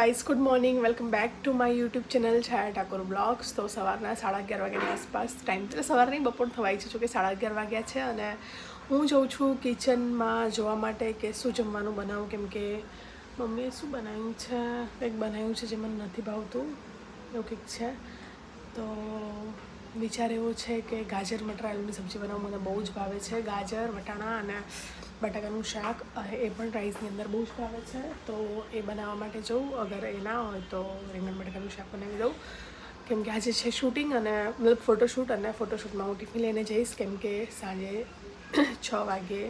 Guys, good morning. Welcome back to my YouTube channel Chhaya Thakor blogs. તો સવારના 11:30 વાગ્યાની આસપાસ ટાઈમ, એટલે સવારની બપોર થવાય છે, જોકે 11:30 વાગ્યા છે. અને હું જઉં છું કિચનમાં જોવા માટે કે શું જમવાનું બનાવું, કેમ કે મમ્મીએ શું બનાવ્યું છે, કંઈક બનાવ્યું છે જે મને નથી ભાવતું, એવું કંઈક છે. તો વિચાર એવો છે કે ગાજર મટર આલુની સબ્જી બનાવવું મને બહુ જ ભાવે છે. ગાજર, વટાણા અને બટાકાનું શાક, એ પણ રાઈસની અંદર બહુ જ ભાવે છે. તો એ બનાવવા માટે જવું. અગર એ ના હોય તો રીંગણ બટાકાનું શાક બનાવી દઉં, કેમ કે આજે છે શૂટિંગ અને મતલબ ફોટોશૂટ. અને ફોટોશૂટમાં હું ટિફિન લઈને જઈશ, કેમ કે સાંજે 6 વાગે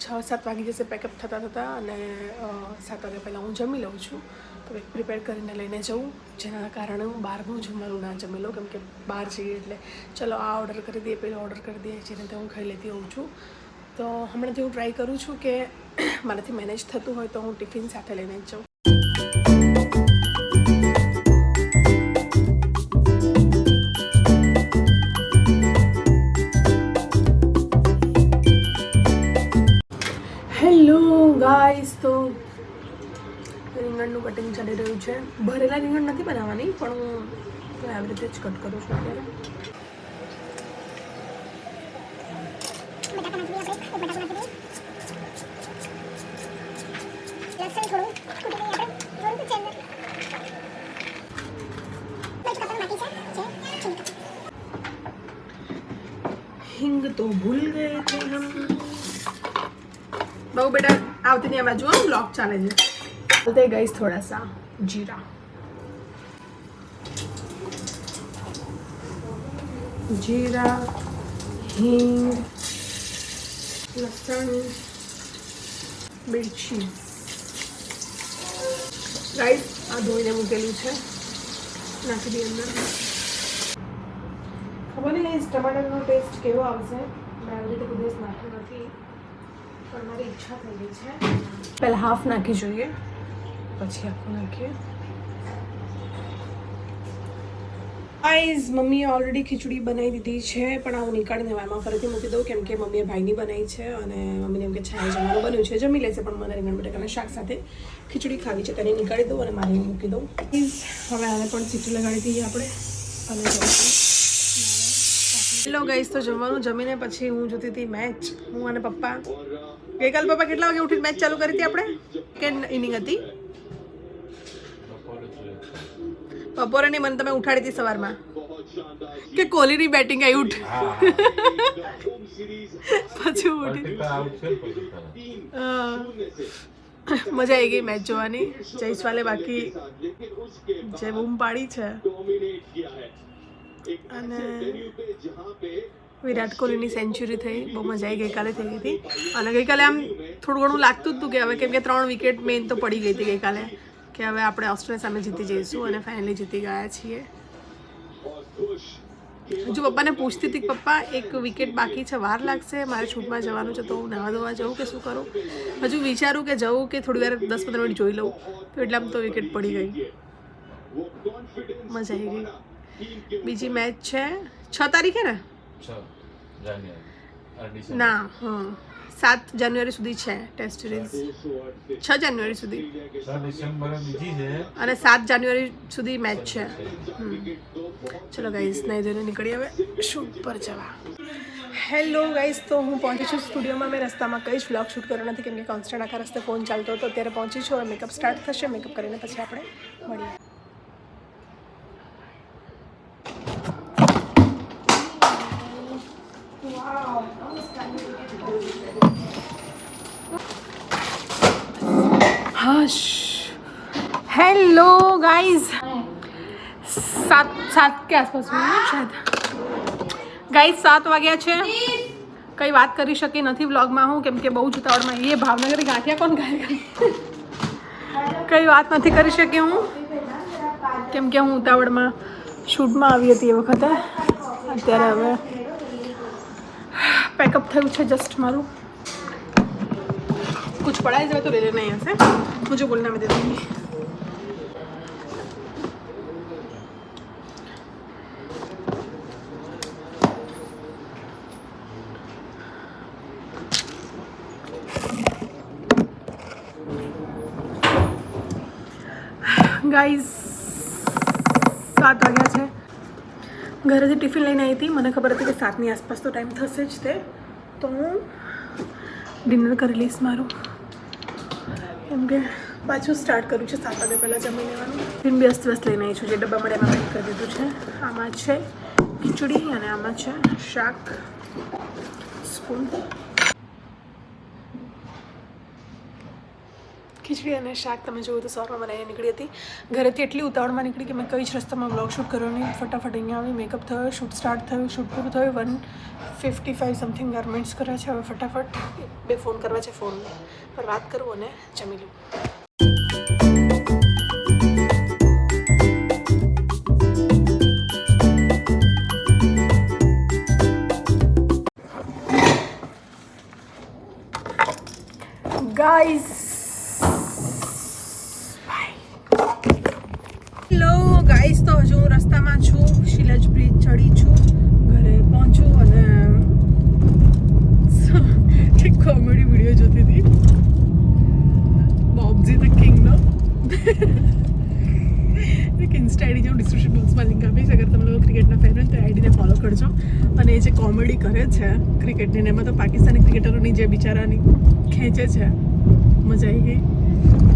6-7 વાગી જશે પેકઅપ થતાં અને 7 વાગ્યા પહેલાં હું જમી લઉં છું. તો એક પ્રિપેર કરીને લઈને જવું, જેના કારણે હું બહારનું જમવાનું ના જમી લઉં, કેમ કે બહાર જઈએ એટલે ચલો આ ઓર્ડર કરી દઈએ, પેલો ઓર્ડર કરી દઈએ, જેને તે હું ખાઈ લેતી હોઉં છું. તો હમણાંથી હું ટ્રાય કરું છું કે મારાથી મેનેજ થતું હોય તો હું ટિફિન સાથે લઈને જ જાઉં. હેલો ગાઈસ, તો રીંગણનું કટિંગ ચાલી રહ્યું છે. ભરેલા રીંગણ નથી બનાવવાની, પણ હું આવી રીતે જ કટ કરું છું અત્યારે. હિંગ તો ભૂલ ગए थे हम. બહુ બેટા આવતી નહીં, આમાં જુઓ બ્લોગ ચાલે છે. डालते गई थोड़ा सा जीरा, हींग, लहसुन, मिर्ची. राइस आ धोઈને મૂકેલું છે, નાખી દઈએ અંદર. ખબર નહીં ટમાટરનો ટેસ્ટ કેવો આવશે, મેં આવી રીતે કોઈ દિવસ નાખ્યો નથી, પણ મારી ઈચ્છા થઈ ગઈ છે. પહેલાં હાફ નાખી જોઈએ, પછી આખું નાખીએ. ગાઈઝ, મમ્મીએ ઓલરેડી ખીચડી બનાવી દીધી છે, પણ આવું નીકાળીને એમાં ફરીથી મૂકી દઉં, કેમ કે મમ્મીએ ભાઈની બનાવી છે અને મમ્મીને એમ કે છાયા જમવાનું બન્યું છે, જમી લેશે, પણ મને રીંગણ બટાકાના શાક સાથે ખીચડી ખાવી છે, તેને નીકાળી દઉં અને મારે મૂકી દઉં. હવે આને પણ સીટી લગાડી દઈએ આપણે અને જમવાનું. હેલો ગાઈઝ, તો જમવાનું જમીને પછી હું જોતી હતી મેચ, હું અને પપ્પા. ગઈકાલ પપ્પા કેટલા વાગે ઉઠીને મેચ ચાલુ કરી હતી આપણે? કે ઇનિંગ હતી? બપોરે નહીં, મને તમે ઉઠાડી હતી સવારમાં કે કોહલીની બેટિંગ આવી ઉઠ. પછી ઉઠી મજા આવી ગઈ મેચ જોવાની. જયસ્વાલે બાકી જે બૂમ પાડી છે, અને વિરાટ કોહલીની સેન્ચુરી થઈ, બહુ મજા આવી ગઈકાલે થઈ ગઈ હતી. અને ગઈકાલે આમ થોડું ઘણું લાગતું જ હતું કે હવે, કેમ કે 3 વિકેટ મેઇન તો પડી ગઈ હતી ગઈકાલે, કે હવે આપણે ઓસ્ટ્રેલિયા સામે જીતી જઈશું, અને ફાઇનલી જીતી ગયા છીએ. હજુ પપ્પાને પૂછતી હતી કે પપ્પા એક વિકેટ બાકી છે, વાર લાગશે, મારે છૂટમાં જવાનું છે, તો હું નહાવા ધોવા જાઉં કે શું કરું? હજુ વિચારું કે જવું કે થોડી વાર 10-15 મિનિટ જોઈ લઉં, તો એટલામાં તો વિકેટ પડી ગઈ. મજા આવી ગઈ. બીજી મેચ છે 6 તારીખે ને? ના, 7 જાન્યુઆરી સુધી છે ટેસ્ટ સિરીઝ. 6 જાન્યુઆરી સુધી અને 7 જાન્યુઆરી સુધી મેચ છે. ચલો ગાઈઝ, નહીં ધોઈને નીકળી હવે શૂટ પર જવા. હેલો ગાઈઝ, તો હું પહોંચી છું સ્ટુડિયોમાં. મેં રસ્તામાં કંઈ જ વ્લોગ શૂટ કર્યો નથી, કેમ કે કોન્સ્ટન્ટ આખા રસ્તે ફોન ચાલતો હતો. અત્યારે પહોંચી છું, હવે મેકઅપ સ્ટાર્ટ થશે, મેકઅપ કરીને પછી આપણે મળીએ. हश. हेलो गाइस, 7 के आसपास हुई शायद. गाइस 7 વાગ્યા છે. કંઈ વાત કરી શકી નથી વ્લોગમાં હું, કેમ કે બહુ જ ઉતાવળમાં. એ ભાવનગરી ગાંઠિયા કોણ ખાય? કંઈ વાત નથી કરી શકી હું, કેમ કે હું ઉતાવળમાં શૂટમાં આવી હતી એ વખતે. અત્યારે હવે પેકઅપ થયું છે જસ્ટ મારું. कुछ पढ़ा है तो ले लेना यहाँ से, मुझे बोलना मैं दे दूँगी. ગાઈઝ 7 વાગ્યા છે. ઘરેથી ટિફિન લઈને આવી હતી. મને ખબર હતી કે 7ની આસપાસ તો ટાઈમ થશે જ તે, તો હું ડિનર કરી લઈશ મારું, કેમ કે પાછું સ્ટાર્ટ કર્યું છે 7 વાગ્યા પહેલાં જમી લેવાનું. ટિફિન બી અસ્ત લઈને આવી છું, જે ડબ્બા મળે એમાં પેક કરી દીધું છે. આમાં છે ખીચડી અને આમાં છે શાક, સ્પૂન. ખીચડી અને શાક તમે જોયું તો સવારમાં બનાવીને નીકળી હતી. ઘરેથી એટલી ઉતાવળમાં નીકળી કે મેં કઈ જ રસ્તામાં બ્લોગ શૂટ કર્યો નહીં. ફટાફટ અહીંયા આવી, મેકઅપ થયો, શૂટ સ્ટાર્ટ થયું, શૂટ પૂરું થયું. 1:55 સમથિંગ ગાર્મેન્ટ્સ કર્યા છે. હવે ફટાફટ 2 ફોન કરવા છે, ફોન પર વાત કરું અને જમી લઉં. ગાઈઝ ગાઈસ, તો હજુ હું રસ્તામાં છું. શિલજ બ્રિજ ચડી છું, ઘરે પહોંચું અને એક કોમેડી વિડીયો જોતી હતી બોબ્સી ધ કિંગનો. એક ઇન્સ્ટા આઈડી હું ડિસ્ક્રિપ્શન બોક્સમાં લિંક આપીશ. અગર તમે લોકો ક્રિકેટના ફેન હોય તો આઈડીને ફોલો કરજો. અને એ જે કોમેડી કરે છે ક્રિકેટની, એમાં તો પાકિસ્તાની ક્રિકેટરોની જે બિચારાની ખેંચે છે, મજા આવી ગઈ.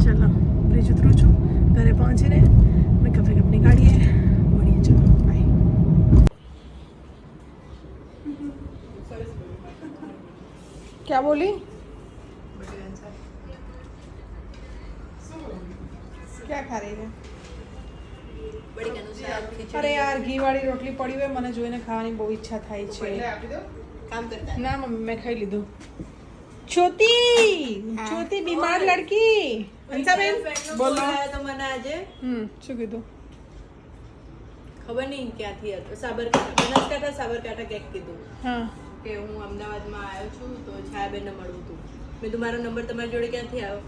ચાલો બ્રિજ ઉતરું છું, ઘરે પહોંચીને મેકઅપ निकालिए, बढ़िया. चलो बाय. क्या बोली? क्या खा रही है? अरे यार, घी वाली रोटली पड़ी हुई, મને જોઈને ખાવાની બહુ ઈચ્છા થાય છે. ના મમ્મી, મેં ખાઈ લીધું. छोटी बीमार लड़की. अंसाबेन बोलो तो મને આજે શું કીધું ખબર નહીં ક્યાંથી હતો. બનાસકાંઠા સાબરકાંઠા ક્યાંક કીધું. હા, કે હું અમદાવાદમાં આવ્યો છું તો છાયાબેનને મળવું હતું. મેં તો મારો નંબર તમારી જોડે ક્યાંથી આવ્યો?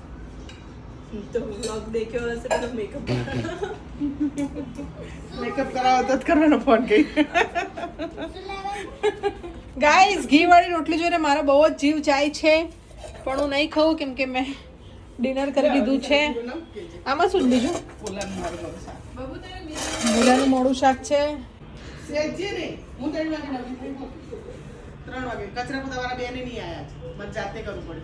તો વ્લોગ દેખ્યો હશે તો મેકઅપ કરાવો તો જ કરવાનો ફોન કરી. ગાઈઝ, ઘી વાળી રોટલી જોઈને મારો બહુ જ જીવ જાય છે, પણ હું નહીં ખાઉં કેમ કે મેં ડિનર કરી લીધું છે. આમાં શું બીજું? ભૂલાનું મોડું શાક છે. હું 3 વાગે કચરા પોતાવાળા બેને નહીં આવ્યા છે, મને જાતે કરવું પડે.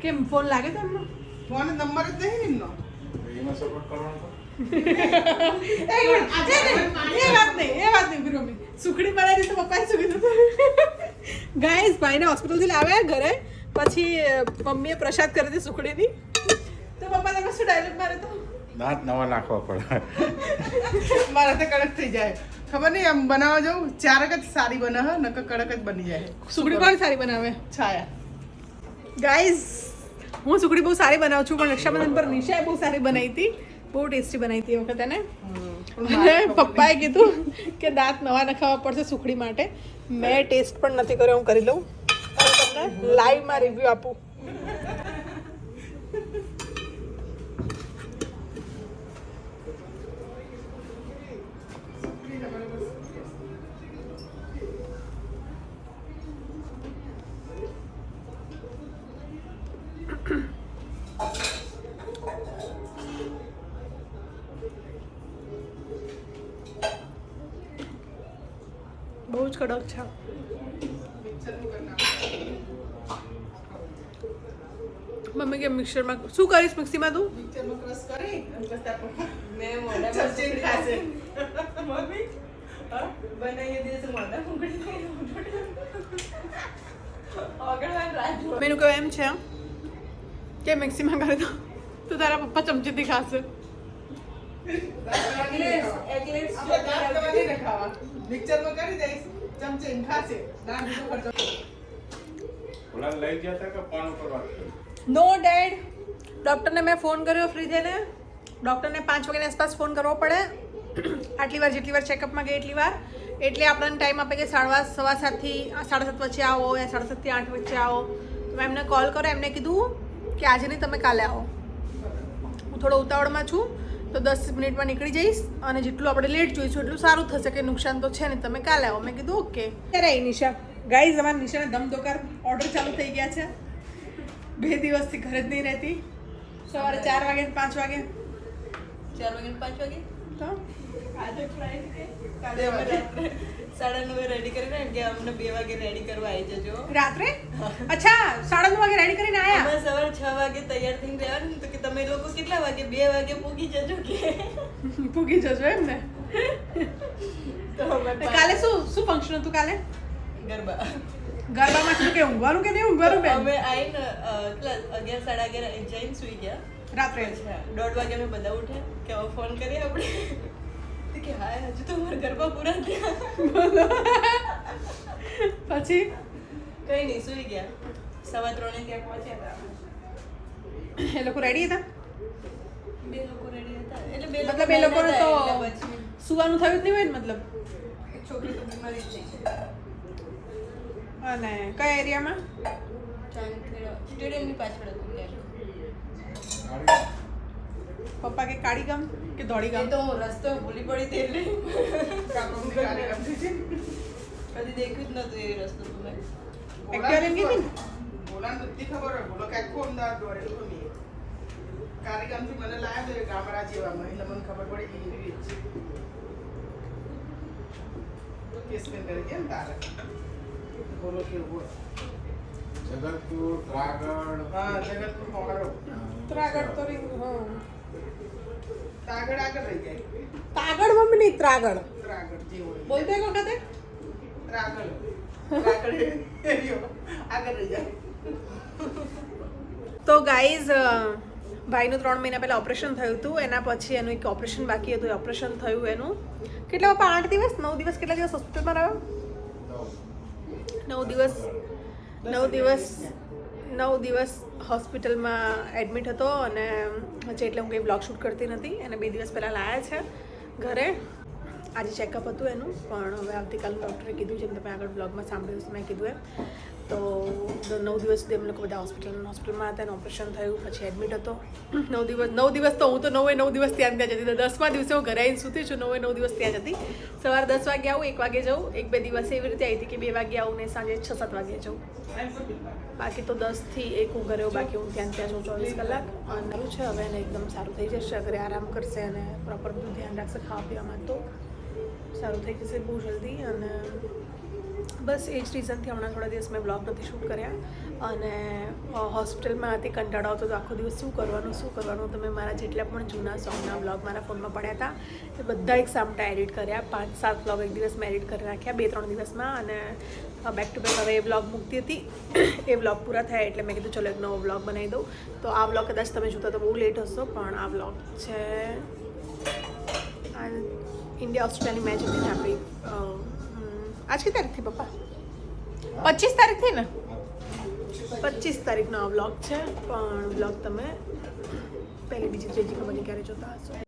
કેમ ફોન લાગે તો એમનો? ફોન નંબર જ નહીં એમનો. એ વાત નહીં વિરોમી. સુખડી બનાવી તો પપ્પાએ શું કીધું? ગાઈઝ, ભાઈને હોસ્પિટલથી લાવ્યા ઘરે, પછી મમ્મીએ પ્રસાદ કરી હતી સુખડીની. તો પપ્પા તમે શું ડાયલોગ મારે તો દાંત નવા નાખવા પડે. મારા તો કડક થઈ જાય. ખબર નહીં, આમ બનાવવા જાઉં ચારક જ સારી બને, નકર કડક જ બની જાય. સુખડી કોણ સારી બનાવે? છાયા. ગાઈઝ, હું સુખડી બહુ સારી બનાવું છું, પણ રક્ષાબંધન પર નિશાએ બહુ સારી બનાવી હતી. બહુ ટેસ્ટી બનાવી હતી એ વખતે એને. અને પપ્પાએ કીધું કે દાંત નવા નખાવવા પડશે સુખડી માટે. મેં ટેસ્ટ પણ નથી કર્યો, હું કરી લઉં, તમને લાઈવમાં રિવ્યૂ આપું. બહુ જ કડક છે. મમ્મી કે મિક્સરમાં શું કરીશ? મિક્સીમાં તું મિક્સરમાં ક્રશ કરી મેં મોઢામાં ચમચી ખાશે. મમ્મી બનાવી દેશે મોઢા ઉગડી મેનું કહ્યું એમ છે કે મિક્સીમાં કરી દો તો તારા પપ્પા ચમચીથી ખાશે. મિક્સરમાં કરી દઈશ, ચમચી ખાશે. લઈ ગયા હતા કે ફોન ઉપર વાત કરી? નો ડેડ. ડૉક્ટરને મેં ફોન કર્યો ફ્રી થઈને. ડૉક્ટરને 5 વાગ્યાની આસપાસ ફોન કરવો પડે. આટલી વાર જેટલી વાર ચેકઅપમાં ગઈ એટલી વાર, એટલે આપણને ટાઈમ આપે કે 7:15 થી 7:30 વચ્ચે આવો યા 7:30 થી 8 વચ્ચે આવો. તો મેં એમને કોલ કર્યો, એમને કીધું કે આજે નહીં, તમે કાલે આવો. હું થોડો ઉતાવળમાં છું તો 10 મિનિટમાં નીકળી જઈશ, અને જેટલું આપણે લેટ જોઈશું એટલું સારું થશે, કે નુકસાન તો છે નહીં, તમે કાલે આવો. મેં કીધું ઓકે. ત્યારે નિશા ગાઈઝ, અમારા નિશાને ધમધોકાર ઓર્ડર ચાલુ થઈ ગયા છે. 2 દિવસથી ઘરે જ નહીં રહેતી. સવારે 4 વાગે 5 વાગે 4 વાગે ને 5 વાગે તો આજે ફ્લાઇટ છે કાલે અમે રાત્રે 9:30 રેડી કરીને કે અમને 2 વાગે રેડી કરવા આવી જજો રાત્રે અચ્છા 9:30 વાગે રેડી કરીને આયા અમે સવારે 6 વાગે તૈયાર થઈને રહેવાનું તો કે તમે લોકો કેટલા વાગે 2 વાગે પૂગી જજો કે પૂગી જજો એમ ને તો અમે કાલે શું ફંક્શન હતું કાલે ગરબા ગરબામાં શું કે ઊંઘવાનું કે નહીં ઊંઘવાનું બેન અમે આઈને કેટલા 11 11:30 જઈને સુઈ ગયા રાત્રે અચ્છા 1:30 વાગે અમે બધા ઉઠ્યા કે હવે ફોન કરીએ આપણે તો કે હાય હજુ તો અમારા ગરબા પૂરા થયા પછી કઈ નહીં સુઈ ગયા 3:15 ત્યાં પહોંચ્યા હતા એ લોકો રેડી હતા બે લોકો રેડી હતા એટલે બે મતલબ એ લોકોને તો એટલે પછી સુવાનું થયું જ નહીં હોય ને મતલબ એક છોકરી તો બીમાર જ થઈ છે અને કયા એરિયામાં સ્ટેડિયમની પાછળ હતું ત્યાં પપ્પા કે કાળી ગામ કે ધોળી એ ગામ તો હું રસ્તો ભૂલી પડી હતી એટલે કાપડની કાળી ગામ થઈ છે કદી દેખ્યું જ નતું એ રસ્તો તો મેં એક્ટિવા લઈને ગઈ હતી ને? બોલાને બધી ખબર હોય બોલો કે આખું અમદાવાદ દોડેલું નહીં કાળી ગામથી મને લાવ્યા તો ગામડા જેવામાં એટલે મને ખબર પડી કે એવી રીત છે કેસ કરી ગયા ને તારે બોલો કેવું બોલો જગતપુર ત્રાગડ હા જગતપુર પહોંચાડો ત્રાગડ તો રીંગ તાગડ આગળ રહી જાય તાગડ મમ્મી નહીં ત્રાગડ ત્રાગડ જે હોય બોલતો એક વખતે ત્રાગડ ત્રાગડ એરિયો આગળ રહી જાય તો ગાઈઝ ભાઈનું 3 મહિના પહેલાં ઓપરેશન થયું હતું એના પછી એનું એક ઓપરેશન બાકી હતું એ ઓપરેશન થયું એનું કેટલા પપ્પા 8 દિવસ 9 દિવસ કેટલા દિવસ હોસ્પિટલમાં રહ્યો 9 દિવસ હોસ્પિટલમાં એડમિટ હતો અને હજી એટલે હું કંઈ બ્લોગ શૂટ કરતી નથી એને 2 દિવસ પહેલાં લાવ્યા છે ઘરે આજે ચેકઅપ હતું એનું પણ હવે આવતીકાલે ડૉક્ટરે કીધું જેમ તમે આગળ બ્લોગમાં સાંભળ્યું છે મેં કીધું એમ તો 9 દિવસ સુધી અમે લોકો બધા હોસ્પિટલમાં હતા અને ઓપરેશન થયું પછી એડમિટ હતો 9 દિવસ તો હું તો 9 દિવસ ત્યાં જતી હતી 10મા દિવસે હું ઘરે આવીને સૂતી છું 9 દિવસ ત્યાં જતી સવારે 10 વાગે આવું 1 વાગે જાઉં 1-2 દિવસ એવી રીતે આવી હતી કે 2 વાગે આવું ને સાંજે 6-7 વાગે જાઉં બાકી તો 10 થી 1 હું ઘરે બાકી હું ત્યાં જાઉં 24 કલાક અને સારું છે હવે એને એકદમ સારું થઈ જશે ઘરે આરામ કરશે અને પ્રોપર બધું ધ્યાન રાખશે ખાવા પીવામાં તો સારું થઈ જશે બહુ જલ્દી અને બસ એ જ રીઝનથી હમણાં થોડા દિવસ મેં બ્લોગ નથી શૂટ કર્યા અને હોસ્પિટલમાં હતી કંટાળો આવતો તો આખો દિવસ શું કરવાનું તો મેં મારા જેટલા પણ જૂના સોંગના બ્લોગ મારા ફોનમાં પડ્યા હતા એ બધા એક સામટા એડિટ કર્યા 5-7 બ્લોગ એક દિવસમાં એડિટ કરી નાખ્યા 2-3 દિવસમાં અને બેક ટુ બેક હવે એ બ્લોગ મૂકતી હતી એ બ્લોગ પૂરા થયા એટલે મેં કીધું ચલો એક નવો બ્લોગ બનાવી દઉં તો આ બ્લોગ કદાચ તમે જોતા તો બહુ લેટ હશો પણ આ બ્લોગ છે ઇન્ડિયા ઓસ્ટ્રેલિયાની મેચ હતી ને આપણી આજ કઈ તારીખ થી પપ્પા 25 તારીખથી ને 25 તારીખનો આ વ્લોગ છે પણ વ્લોગ તમે પહેલી બીજી ત્રીજી ખબર નહીં ક્યારે જોતા હશો